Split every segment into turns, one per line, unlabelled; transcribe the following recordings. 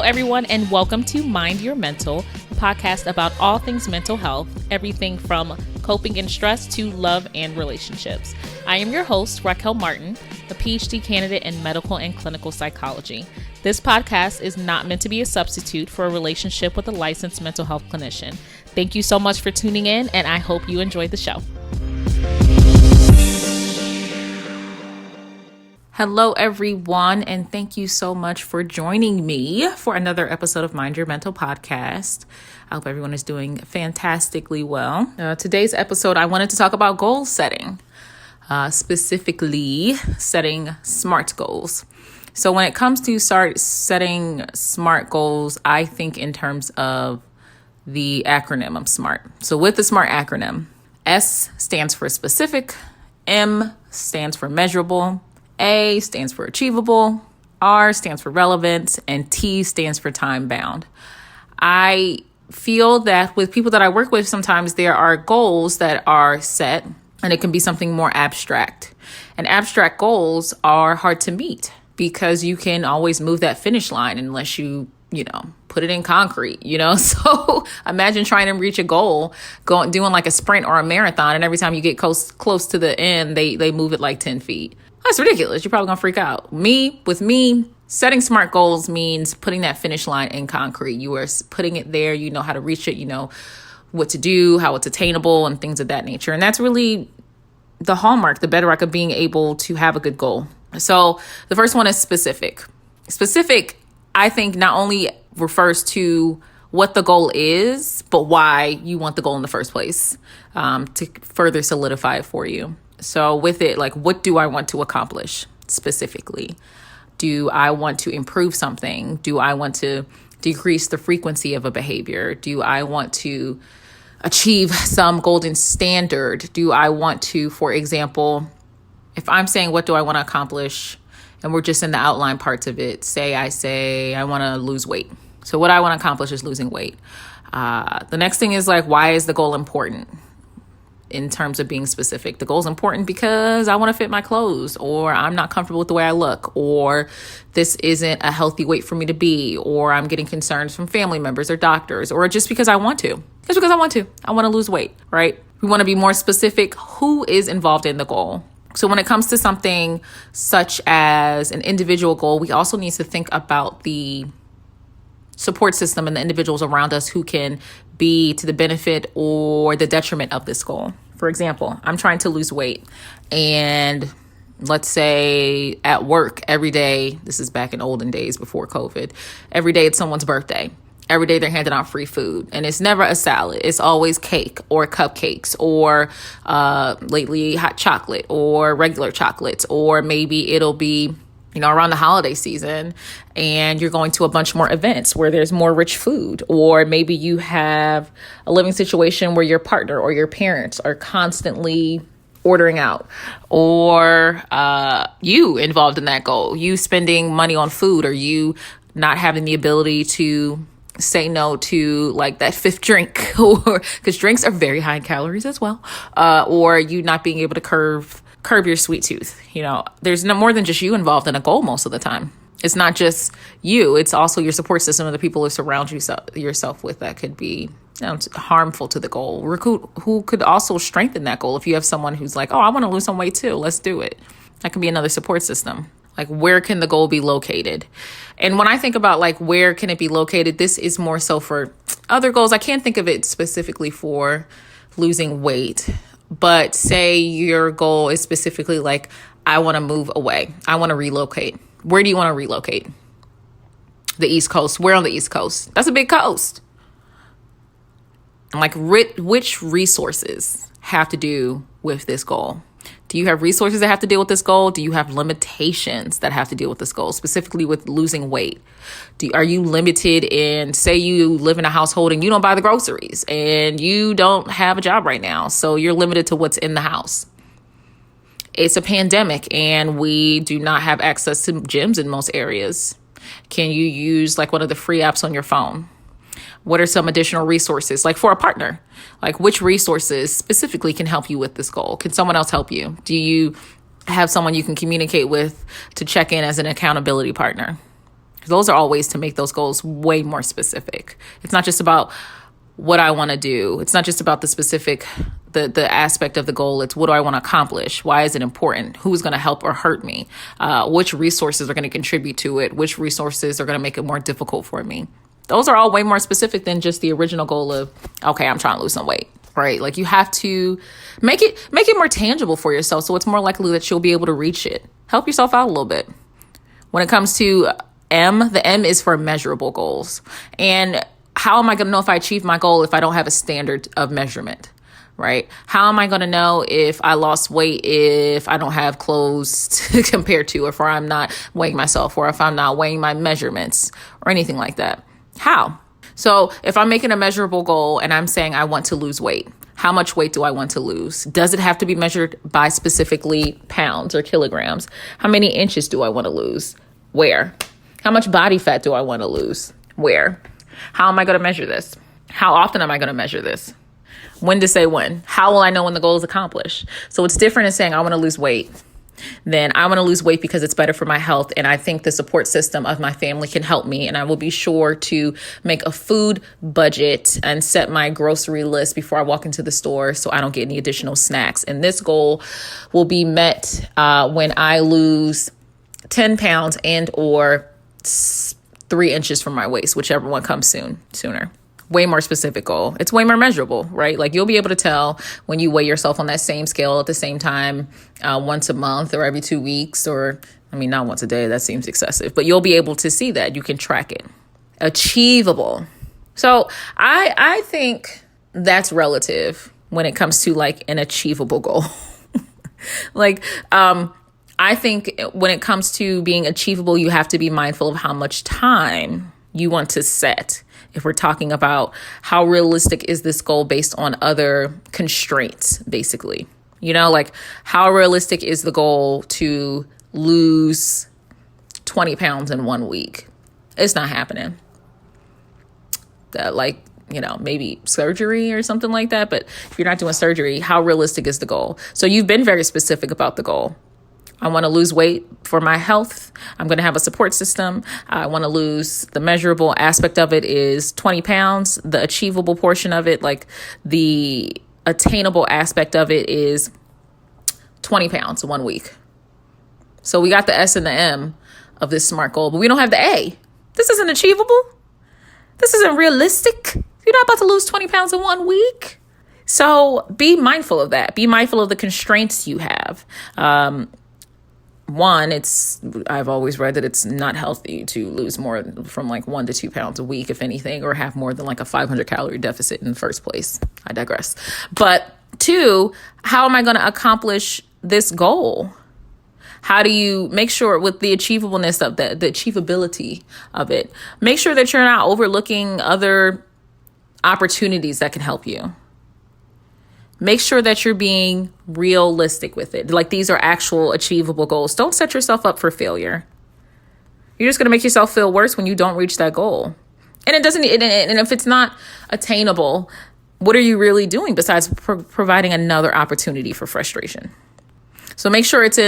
everyone, and welcome to Mind Your Mental, a podcast about all things mental health, everything from coping and stress to love and relationships. I am your host, Raquel Martin, a PhD candidate in medical and clinical psychology. This podcast is not meant to be a substitute for a relationship with a licensed mental health clinician. Thank you so much for tuning in, and I hope you enjoyed the show. Hello, everyone, and thank you so much for joining me for another episode of Mind Your Mental podcast. I hope everyone is doing fantastically well. Today's episode, I wanted to talk about goal setting, specifically setting SMART goals. So when it comes to setting SMART goals, I think in terms of the acronym of SMART. So with the SMART acronym, S stands for specific, M stands for measurable, A stands for achievable, R stands for relevant, and T stands for time bound. I feel that with people that I work with, sometimes there are goals that are set and it can be something more abstract. And abstract goals are hard to meet because you can always move that finish line unless you put it in concrete, So imagine trying to reach a goal, doing like a sprint or a marathon. And every time you get close to the end, they move it like 10 feet. That's ridiculous. You're probably going to freak out. With me, setting SMART goals means putting that finish line in concrete. You are putting it there. You know how to reach it. You know what to do, how it's attainable, and things of that nature. And that's really the hallmark, the bedrock of being able to have a good goal. So the first one is specific. Specific, I think, not only refers to what the goal is, but why you want the goal in the first place, to further solidify it for you. So with it, like, what do I want to accomplish specifically? Do I want to improve something? Do I want to decrease the frequency of a behavior? Do I want to achieve some golden standard? Do I want to, for example, if I'm saying, what do I want to accomplish? And we're just in the outline parts of it. I say I want to lose weight. So what I want to accomplish is losing weight. The next thing is like, why is the goal important? In terms of being specific, the goal is important because I want to fit my clothes, or I'm not comfortable with the way I look, or this isn't a healthy weight for me to be, or I'm getting concerns from family members or doctors, or just because I want to. Just because I want to. I want to lose weight, right? We want to be more specific. Who is involved in the goal? So when it comes to something such as an individual goal, we also need to think about the support system and the individuals around us who can be to the benefit or the detriment of this goal. For example, I'm trying to lose weight, and let's say at work every day, this is back in olden days before COVID, every day it's someone's birthday. Every day they're handing out free food, and it's never a salad. It's always cake or cupcakes or lately hot chocolate or regular chocolates, or maybe it'll be around the holiday season and you're going to a bunch more events where there's more rich food, or maybe you have a living situation where your partner or your parents are constantly ordering out, or you involved in that goal, you spending money on food, or you not having the ability to say no to like that fifth drink, or because drinks are very high in calories as well, or you not being able to curb your sweet tooth. There's no more than just you involved in a goal most of the time. It's not just you, it's also your support system and the people who surround yourself with that could be harmful to the goal, or who could also strengthen that goal. If you have someone who's like, oh, I want to lose some weight too, let's do it. That can be another support system. Like, where can the goal be located? And when I think about like, where can it be located, this is more so for other goals. I can't think of it specifically for losing weight. But say your goal is specifically like, I want to move away. I want to relocate. Where do you want to relocate? The East Coast. Where on the East Coast? That's a big coast. And like, which resources have to do with this goal? Do you have resources that have to deal with this goal? Do you have limitations that have to deal with this goal, specifically with losing weight? Are you limited in, say you live in a household and you don't buy the groceries and you don't have a job right now, so you're limited to what's in the house. It's a pandemic and we do not have access to gyms in most areas. Can you use like one of the free apps on your phone? What are some additional resources, like for a partner? Like, which resources specifically can help you with this goal? Can someone else help you? Do you have someone you can communicate with to check in as an accountability partner? Those are all ways to make those goals way more specific. It's not just about what I want to do. It's not just about the specific, the aspect of the goal. It's what do I want to accomplish? Why is it important? Who's going to help or hurt me? Which resources are going to contribute to it? Which resources are going to make it more difficult for me? Those are all way more specific than just the original goal of, okay, I'm trying to lose some weight, right? Like you have to make it more tangible for yourself. So it's more likely that you'll be able to reach it. Help yourself out a little bit. When it comes to the M is for measurable goals. And how am I going to know if I achieve my goal if I don't have a standard of measurement, right? How am I going to know if I lost weight if I don't have clothes to compare to, or if I'm not weighing myself, or if I'm not weighing my measurements or anything like that? How? So if I'm making a measurable goal and I'm saying I want to lose weight, how much weight do I want to lose? Does it have to be measured by specifically pounds or kilograms? How many inches do I want to lose? Where? How much body fat do I want to lose? Where? How am I going to measure this? How often am I going to measure this? When to say when? How will I know when the goal is accomplished? So it's different in saying I want to lose weight than I want to lose weight because it's better for my health. And I think the support system of my family can help me. And I will be sure to make a food budget and set my grocery list before I walk into the store so I don't get any additional snacks. And this goal will be met when I lose 10 pounds and or 3 inches from my waist, whichever one comes sooner. Way more specific goal. It's way more measurable, right? Like you'll be able to tell when you weigh yourself on that same scale at the same time, once a month or every 2 weeks, or not once a day. That seems excessive, but you'll be able to see that. You can track it. Achievable. So I think that's relative when it comes to like an achievable goal. I think when it comes to being achievable, you have to be mindful of how much time you want to set. If we're talking about how realistic is this goal based on other constraints, basically, like how realistic is the goal to lose 20 pounds in 1 week? It's not happening. Maybe surgery or something like that. But if you're not doing surgery, how realistic is the goal? So you've been very specific about the goal. I want to lose weight for my health. I'm going to have a support system. I want to lose, the measurable aspect of it is 20 pounds. The achievable portion of it, like the attainable aspect of it, is 20 pounds in 1 week. So we got the S and the M of this SMART goal, but we don't have the A. This isn't achievable. This isn't realistic. You're not about to lose 20 pounds in 1 week. So be mindful of that. Be mindful of the constraints you have. One, I've always read that it's not healthy to lose more from 1 to 2 pounds a week, if anything, or have more than a 500 calorie deficit in the first place. I digress. But 2, how am I going to accomplish this goal? How do you make sure with the achievableness of the achievability of it, make sure that you're not overlooking other opportunities that can help you. Make sure that you're being realistic with it. Like these are actual achievable goals. Don't set yourself up for failure. You're just going to make yourself feel worse when you don't reach that goal. And and if it's not attainable, what are you really doing besides providing another opportunity for frustration? So make sure it's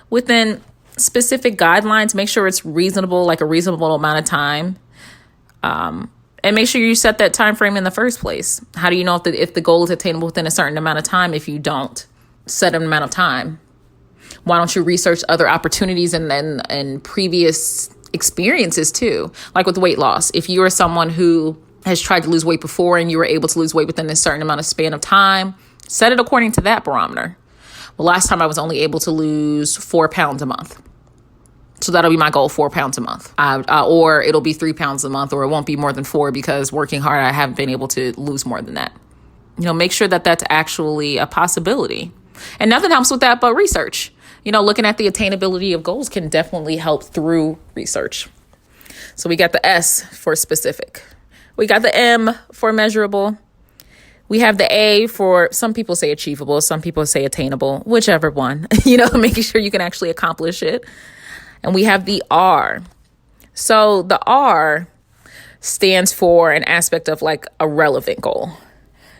within specific guidelines. Make sure it's reasonable, like a reasonable amount of time. And make sure you set that time frame in the first place. How do you know if the goal is attainable within a certain amount of time if you don't set an amount of time? Why don't you research other opportunities and previous experiences too? Like with weight loss. If you are someone who has tried to lose weight before and you were able to lose weight within a certain amount of span of time, set it according to that barometer. Well, last time I was only able to lose 4 pounds a month. So that'll be my goal, 4 pounds a month. Or it'll be 3 pounds a month, or it won't be more than 4 because working hard, I haven't been able to lose more than that. Make sure that that's actually a possibility. And nothing helps with that but research. Looking at the attainability of goals can definitely help through research. So we got the S for specific. We got the M for measurable. We have the A for, some people say achievable, some people say attainable, whichever one, making sure you can actually accomplish it. And we have the R. So the R stands for an aspect of a relevant goal.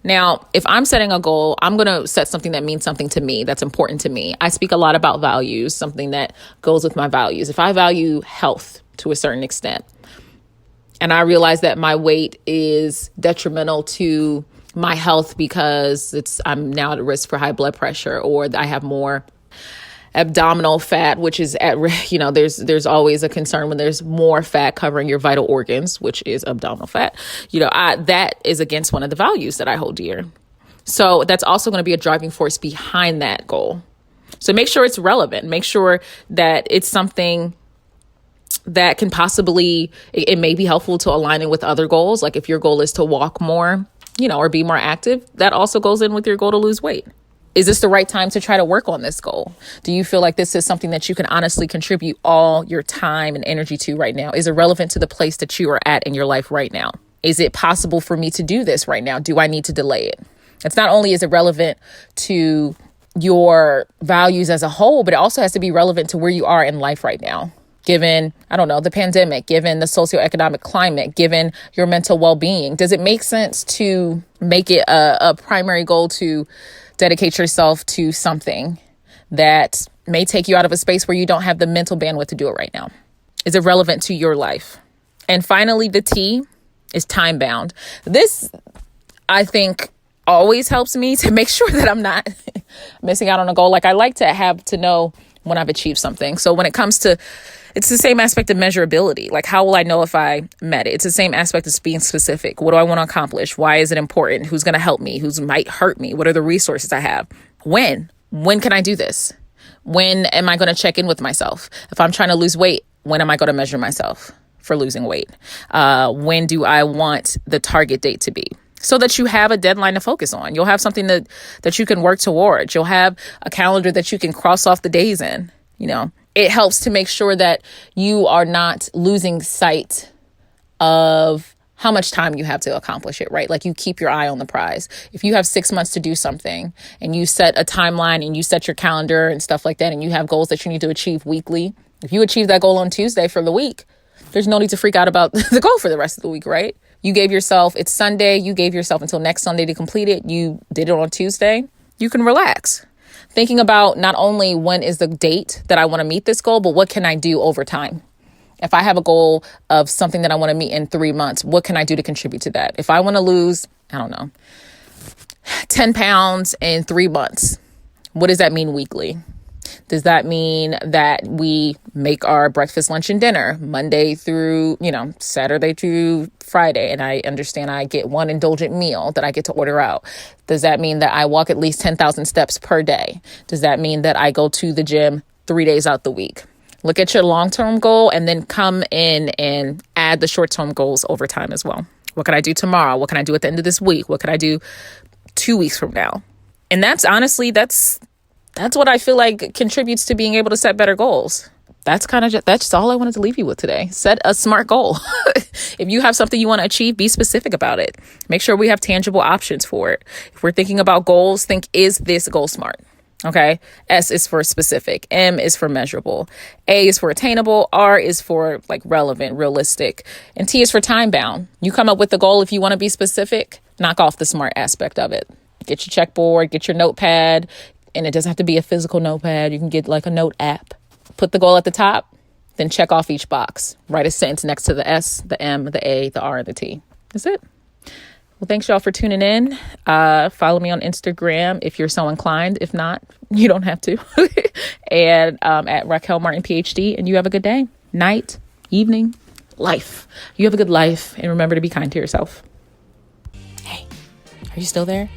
Now, if I'm setting a goal, I'm going to set something that means something to me, that's important to me. I speak a lot about values, something that goes with my values. If I value health, to a certain extent. And I realize that my weight is detrimental to my health because I'm now at risk for high blood pressure, or I have more abdominal fat, which is there's always a concern when there's more fat covering your vital organs, which is abdominal fat. That is against one of the values that I hold dear. So that's also going to be a driving force behind that goal. So make sure it's relevant. Make sure that it's something that can possibly, it may be helpful to align it with other goals. Like if your goal is to walk more, or be more active, that also goes in with your goal to lose weight. Is this the right time to try to work on this goal? Do you feel like this is something that you can honestly contribute all your time and energy to right now? Is it relevant to the place that you are at in your life right now? Is it possible for me to do this right now? Do I need to delay it? It's not only is it relevant to your values as a whole, but it also has to be relevant to where you are in life right now. Given, the pandemic, given the socioeconomic climate, given your mental well-being, does it make sense to make it a primary goal to dedicate yourself to something that may take you out of a space where you don't have the mental bandwidth to do it right now? Is it relevant to your life? And finally, the T is time bound. This, I think, always helps me to make sure that I'm not missing out on a goal. Like I like to have to know when I've achieved something. So when it comes to, it's the same aspect of measurability. Like how will I know if I met it? It's the same aspect of being specific. What do I want to accomplish? Why is it important? Who's going to help me? Who's might hurt me? What are the resources I have? When can I do this? When am I going to check in with myself? If I'm trying to lose weight, when am I going to measure myself for losing weight? When do I want the target date to be? So that you have a deadline to focus on. You'll have something that you can work towards. You'll have a calendar that you can cross off the days in. It helps to make sure that you are not losing sight of how much time you have to accomplish it, right? Like you keep your eye on the prize. If you have 6 months to do something and you set a timeline and you set your calendar and stuff like that, and you have goals that you need to achieve weekly, if you achieve that goal on Tuesday for the week, there's no need to freak out about the goal for the rest of the week, right? You gave yourself, it's Sunday, you gave yourself until next Sunday to complete it. You did it on Tuesday. You can relax. Thinking about not only when is the date that I want to meet this goal, but what can I do over time? If I have a goal of something that I want to meet in 3 months, what can I do to contribute to that? If I want to lose, 10 pounds in 3 months, what does that mean weekly? Does that mean that we make our breakfast, lunch, and dinner Monday through, Saturday through Friday, and I understand I get one indulgent meal that I get to order out? Does that mean that I walk at least 10,000 steps per day? Does that mean that I go to the gym 3 days out the week? Look at your long-term goal and then come in and add the short-term goals over time as well. What can I do tomorrow? What can I do at the end of this week? What can I do 2 weeks from now? And that's honestly, that's what I feel like contributes to being able to set better goals. That's just all I wanted to leave you with today. Set a SMART goal. If you have something you want to achieve, be specific about it. Make sure we have tangible options for it. If we're thinking about goals, think, is this goal SMART? Okay. S is for specific. M is for measurable. A is for attainable. R is for relevant, realistic. And T is for time bound. You come up with the goal if you want to be specific, knock off the SMART aspect of it. Get your checkboard, get your notepad. And it doesn't have to be a physical notepad. You can get a note app. Put the goal at the top, then check off each box. Write a sentence next to the S, the M, the A, the R, and the T. That's it. Well, thanks y'all for tuning in. Follow me on Instagram if you're so inclined. If not, you don't have to. And at Raquel Martin, PhD. And you have a good day, night, evening, life. You have a good life. And remember to be kind to yourself. Hey, are you still there?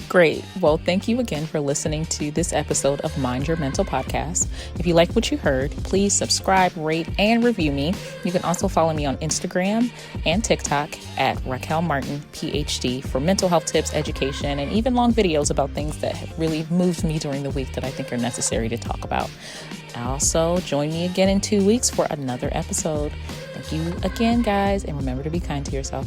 Great. Well, thank you again for listening to this episode of Mind Your Mental Podcast. If you like what you heard, please subscribe, rate, and review me. You can also follow me on Instagram and TikTok at Raquel Martin, PhD, for mental health tips, education, and even long videos about things that have really moved me during the week that I think are necessary to talk about. Also, join me again in 2 weeks for another episode. Thank you again, guys, and remember to be kind to yourself.